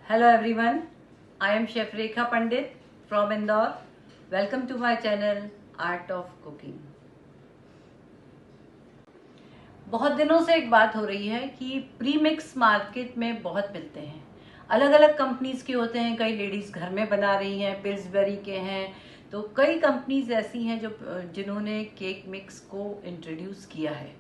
Hello everyone, I am Chef Rekha Pandit from Indore. Welcome to my channel Art of Cooking. बहुत दिनों से एक बात हो रही है कि प्री मिक्स मार्केट में बहुत मिलते हैं। अलग अलग कंपनीज के होते हैं, कई लेडीज घर में बना रही हैं, पिल्सबेरी के हैं, तो कई कंपनीज ऐसी हैं जिन्होंने केक मिक्स को इंट्रोड्यूस किया है।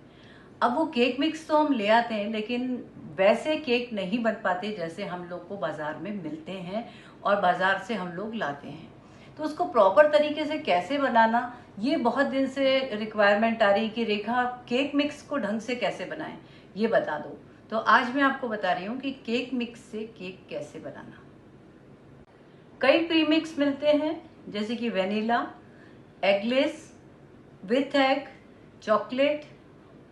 अब वो केक मिक्स तो हम ले आते हैं, लेकिन वैसे केक नहीं बन पाते जैसे हम लोग को बाजार में मिलते हैं और बाजार से हम लोग लाते हैं। तो उसको प्रॉपर तरीके से कैसे बनाना, ये बहुत दिन से रिक्वायरमेंट आ रही कि रेखा केक मिक्स को ढंग से कैसे बनाएं, ये बता दो। तो आज मैं आपको बता रही हूँ कि केक मिक्स से केक कैसे बनाना। कई प्री मिक्स मिलते हैं जैसे कि vanilla, eggless, with egg, chocolate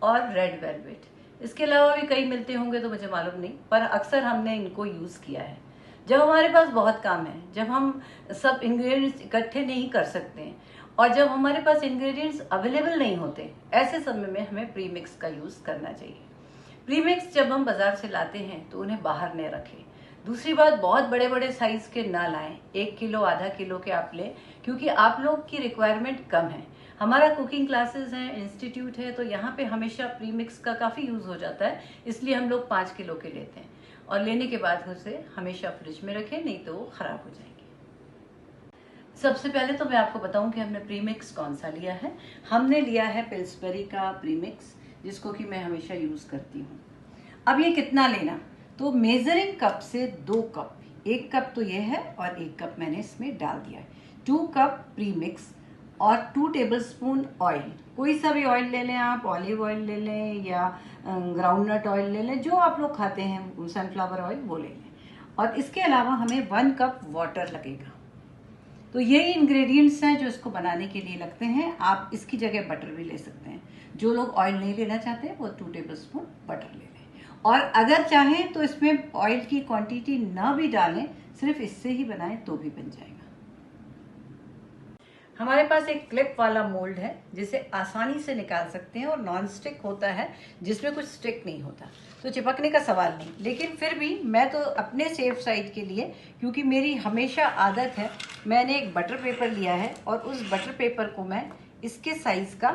और रेड वेलवेट। इसके अलावा भी कई मिलते होंगे तो मुझे मालूम नहीं, पर अक्सर हमने इनको यूज़ किया है। जब हमारे पास बहुत काम है, जब हम सब इंग्रेडिएंट्स इकट्ठे नहीं कर सकते हैं और जब हमारे पास इंग्रेडिएंट्स अवेलेबल नहीं होते, ऐसे समय में हमें प्री मिक्स का यूज़ करना चाहिए। प्री मिक्स जब हम बाजार से लाते हैं तो उन्हें बाहर न रखें। दूसरी बात, बहुत बड़े बड़े साइज के ना लाएं। 1 किलो, आधा किलो के आप लें, क्योंकि आप लोग की रिक्वायरमेंट कम है। हमारा कुकिंग क्लासेस है, इंस्टीट्यूट है, तो यहाँ पे हमेशा प्री मिक्स का काफ़ी यूज़ हो जाता है, इसलिए हम लोग 5 किलो के लेते हैं और लेने के बाद उसे हमेशा फ्रिज में रखें, नहीं तो वो ख़राब हो जाएंगे। सबसे पहले तो मैं आपको बताऊं कि हमने प्री मिक्स कौन सा लिया है। हमने लिया है पिल्सबेरी का प्री मिक्स, जिसको कि मैं हमेशा यूज़ करती हूँ। अब ये कितना लेना, तो मेजरिंग कप से 2 कप, 1 कप तो ये है और 1 कप मैंने इसमें डाल दिया है। 2 कप प्री मिक्स और 2 टेबलस्पून ऑयल। कोई सा भी ऑयल ले लें आप, ऑलिव ऑयल ले लें या ग्राउंडनट ऑयल ले लें, जो आप लोग खाते हैं, सनफ्लावर ऑयल वो ले लें। और इसके अलावा हमें 1 कप वाटर लगेगा। तो यही इंग्रेडिएंट्स हैं जो इसको बनाने के लिए लगते हैं। आप इसकी जगह बटर भी ले सकते हैं। जो लोग ऑयल नहीं लेना चाहते वो 2 टेबलस्पून बटर ले लें। और अगर चाहें तो इसमें ऑयल की क्वांटिटी ना भी डालें, सिर्फ इससे ही बनाएं तो भी बन जाएगा। हमारे पास एक क्लिप वाला मोल्ड है जिसे आसानी से निकाल सकते हैं और नॉन स्टिक होता है, जिसमें कुछ स्टिक नहीं होता, तो चिपकने का सवाल नहीं। लेकिन फिर भी मैं तो अपने सेफ साइड के लिए, क्योंकि मेरी हमेशा आदत है, मैंने एक बटर पेपर लिया है और उस बटर पेपर को मैं इसके साइज़ का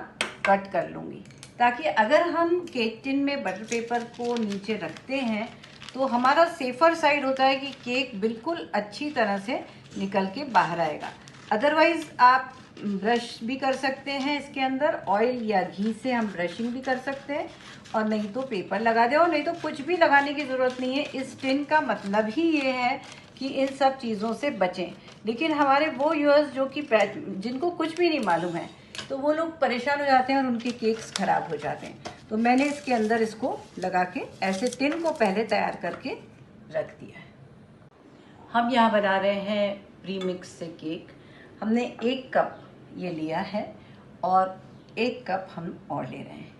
कट कर लूँगी, ताकि अगर हम केक टिन में बटर पेपर को नीचे रखते हैं तो हमारा सेफर साइड होता है कि केक बिल्कुल अच्छी तरह से निकल के बाहर आएगा। अदरवाइज़ आप ब्रश भी कर सकते हैं इसके अंदर, ऑयल या घी से हम ब्रशिंग भी कर सकते हैं, और नहीं तो पेपर लगा दे, और नहीं तो कुछ भी लगाने की ज़रूरत नहीं है। इस टिन का मतलब ही ये है कि इन सब चीज़ों से बचें। लेकिन हमारे वो यूज़र्स जो कि जिनको कुछ भी नहीं मालूम है, तो वो लोग परेशान हो जाते हैं और उनके केक्स ख़राब हो जाते हैं। तो मैंने इसके अंदर इसको लगा के ऐसे टिन को पहले तैयार करके रख दिया है। हम यहाँ बना रहे हैं प्री मिक्स से केक। हमने 1 कप ये लिया है और 1 कप हम और ले रहे हैं।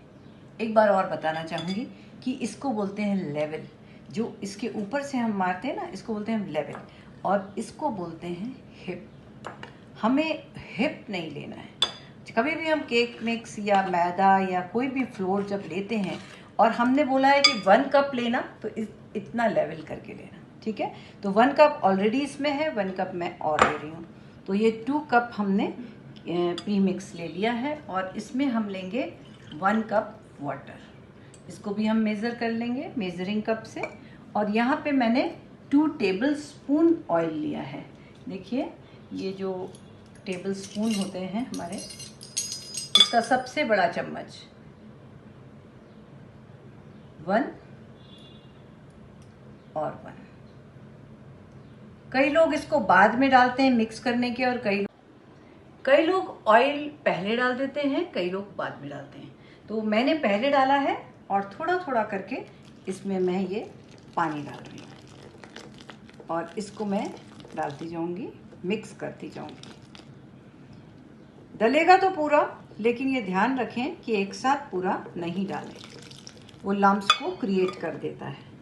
एक बार और बताना चाहूँगी कि इसको बोलते हैं लेवल। जो इसके ऊपर से हम मारते हैं ना, इसको बोलते हैं लेवल, और इसको बोलते हैं हिप। हमें हिप नहीं लेना है। कभी भी हम केक मिक्स या मैदा या कोई भी फ्लोर जब लेते हैं और हमने बोला है कि 1 कप लेना, तो इतना लेवल करके लेना, ठीक है। तो 1 कप ऑलरेडी इसमें है, 1 कप मैं और ले रही हूँ। तो ये 2 कप हमने प्री मिक्स ले लिया है और इसमें हम लेंगे 1 कप वाटर। इसको भी हम मेज़र कर लेंगे मेजरिंग कप से। और यहाँ पे मैंने 2 टेबलस्पून ऑयल लिया है। देखिए, ये जो टेबलस्पून होते हैं हमारे, इसका सबसे बड़ा चम्मच 1 और 1। कई लोग इसको बाद में डालते हैं मिक्स करने के, और कई लोग ऑयल पहले डाल देते हैं, कई लोग बाद में डालते हैं। तो मैंने पहले डाला है और थोड़ा थोड़ा करके इसमें मैं ये पानी डाल रही हूँ और इसको मैं डालती जाऊँगी, मिक्स करती जाऊँगी। डलेगा तो पूरा, लेकिन ये ध्यान रखें कि एक साथ पूरा नहीं डालें, वो लम्प्स को क्रिएट कर देता है।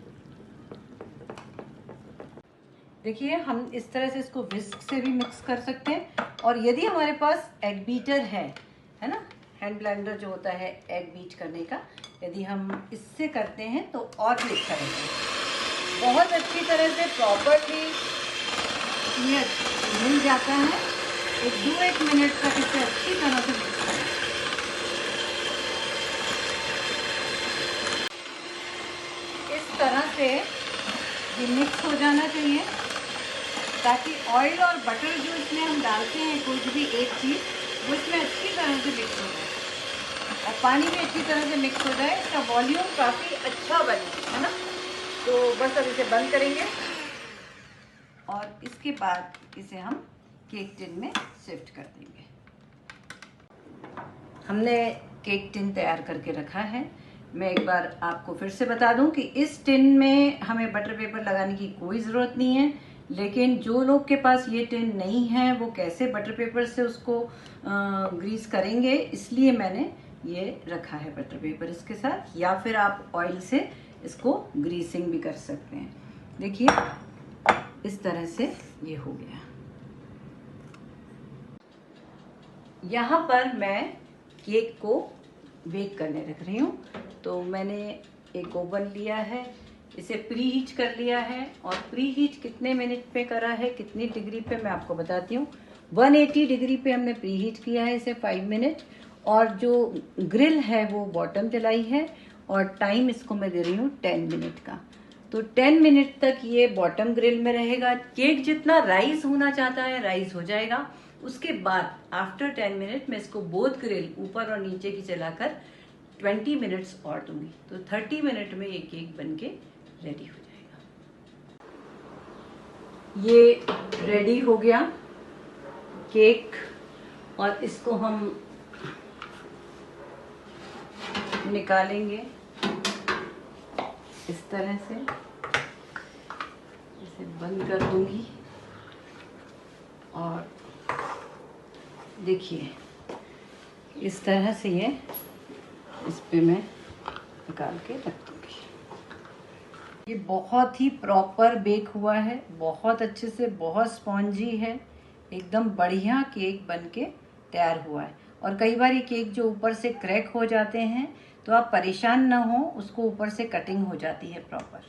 देखिए, हम इस तरह से इसको विस्क से भी मिक्स कर सकते हैं, और यदि हमारे पास एग बीटर है ना, हैंड ब्लेंडर जो होता है एग बीट करने का, यदि हम इससे करते हैं तो और भी अच्छा रहेगा। बहुत अच्छी तरह से प्रॉपरली ये मिल जाता है। एक 2-1 मिनट तक इसे अच्छी तरह से मिक्स करें। इस तरह से ये मिक्स हो जाना चाहिए ताकि ऑयल और बटर जो इसमें हम डालते हैं कोई भी एक चीज़ वो इसमें अच्छी तरह से मिक्स हो जाए और पानी भी अच्छी तरह से मिक्स हो जाए। इसका वॉल्यूम काफ़ी अच्छा बने, है ना। तो बस अब इसे बंद करेंगे और इसके बाद इसे हम केक टिन में शिफ्ट कर देंगे। हमने केक टिन तैयार करके रखा है। मैं एक बार आपको फिर से बता दूं कि इस टिन में हमें बटर पेपर लगाने की कोई ज़रूरत नहीं है, लेकिन जो लोग के पास ये टिन नहीं है वो कैसे बटर पेपर से उसको ग्रीस करेंगे, इसलिए मैंने ये रखा है बटर पेपर इसके साथ, या फिर आप ऑयल से इसको ग्रीसिंग भी कर सकते हैं। देखिए इस तरह से ये हो गया। यहाँ पर मैं केक को बेक करने रख रही हूँ। तो मैंने एक ओवन लिया है, इसे प्री हीट कर लिया है और प्री हीट कितने मिनट पे करा है, कितनी डिग्री पे, मैं आपको बताती हूँ। 180 डिग्री पे हमने प्री हीट किया है इसे 5 मिनट, और जो ग्रिल है वो बॉटम जलाई है और टाइम इसको मैं दे रही हूँ 10 मिनट का। तो 10 मिनट तक ये बॉटम ग्रिल में रहेगा। केक जितना राइज होना चाहता है राइज हो जाएगा। उसके बाद आफ्टर 10 मिनट मैं इसको बोथ ग्रिल ऊपर और नीचे की चलाकर 20 मिनट्स और दूंगी। तो 30 मिनट में ये केक बनके रेडी हो जाएगा। ये रेडी हो गया केक, और इसको हम निकालेंगे इस तरह से। इसे बंद कर दूंगी और देखिए इस तरह से ये इस पे मैं निकाल के रख दूंगी। ये बहुत ही प्रॉपर बेक हुआ है, बहुत अच्छे से, बहुत स्पॉन्जी है, एकदम बढ़िया केक बनके तैयार हुआ है। और कई बार ये केक जो ऊपर से क्रैक हो जाते हैं तो आप परेशान ना हो, उसको ऊपर से कटिंग हो जाती है प्रॉपर।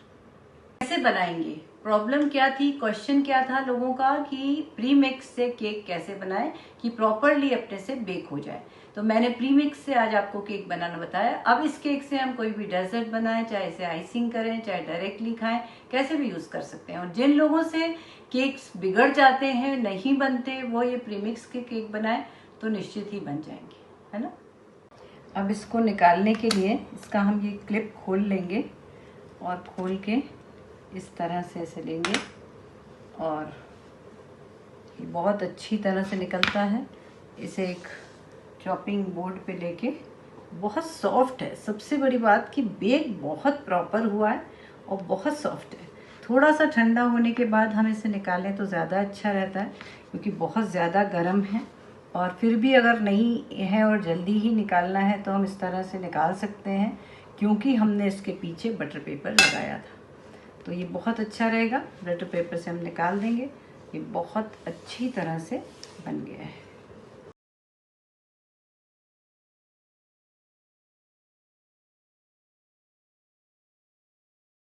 कैसे बनाएंगे, प्रॉब्लम क्या थी, क्वेश्चन क्या था लोगों का कि प्री मिक्स से केक कैसे बनाएं कि प्रॉपरली अपने से बेक हो जाए। तो मैंने प्री मिक्स से आज आपको केक बनाना बताया। अब इस केक से हम कोई भी डेजर्ट बनाएं, चाहे इसे आइसिंग करें, चाहे डायरेक्टली खाएं, कैसे भी यूज कर सकते हैं। और जिन लोगों से केक्स बिगड़ जाते हैं, नहीं बनते, वो ये प्री मिक्स के केक बनाए तो निश्चित ही बन जाएंगे, है ना। अब इसको निकालने के लिए इसका हम ये क्लिप खोल लेंगे और खोल के इस तरह से ऐसे लेंगे और ये बहुत अच्छी तरह से निकलता है। इसे एक चॉपिंग बोर्ड पे लेके, बहुत सॉफ्ट है, सबसे बड़ी बात कि बेक बहुत प्रॉपर हुआ है और बहुत सॉफ्ट है। थोड़ा सा ठंडा होने के बाद हम इसे निकालें तो ज़्यादा अच्छा रहता है, क्योंकि बहुत ज़्यादा गर्म है। और फिर भी अगर नहीं है और जल्दी ही निकालना है तो हम इस तरह से निकाल सकते हैं, क्योंकि हमने इसके पीछे बटर पेपर लगाया था। तो ये बहुत अच्छा रहेगा। बटर पेपर से हम निकाल देंगे। ये बहुत अच्छी तरह से बन गया है।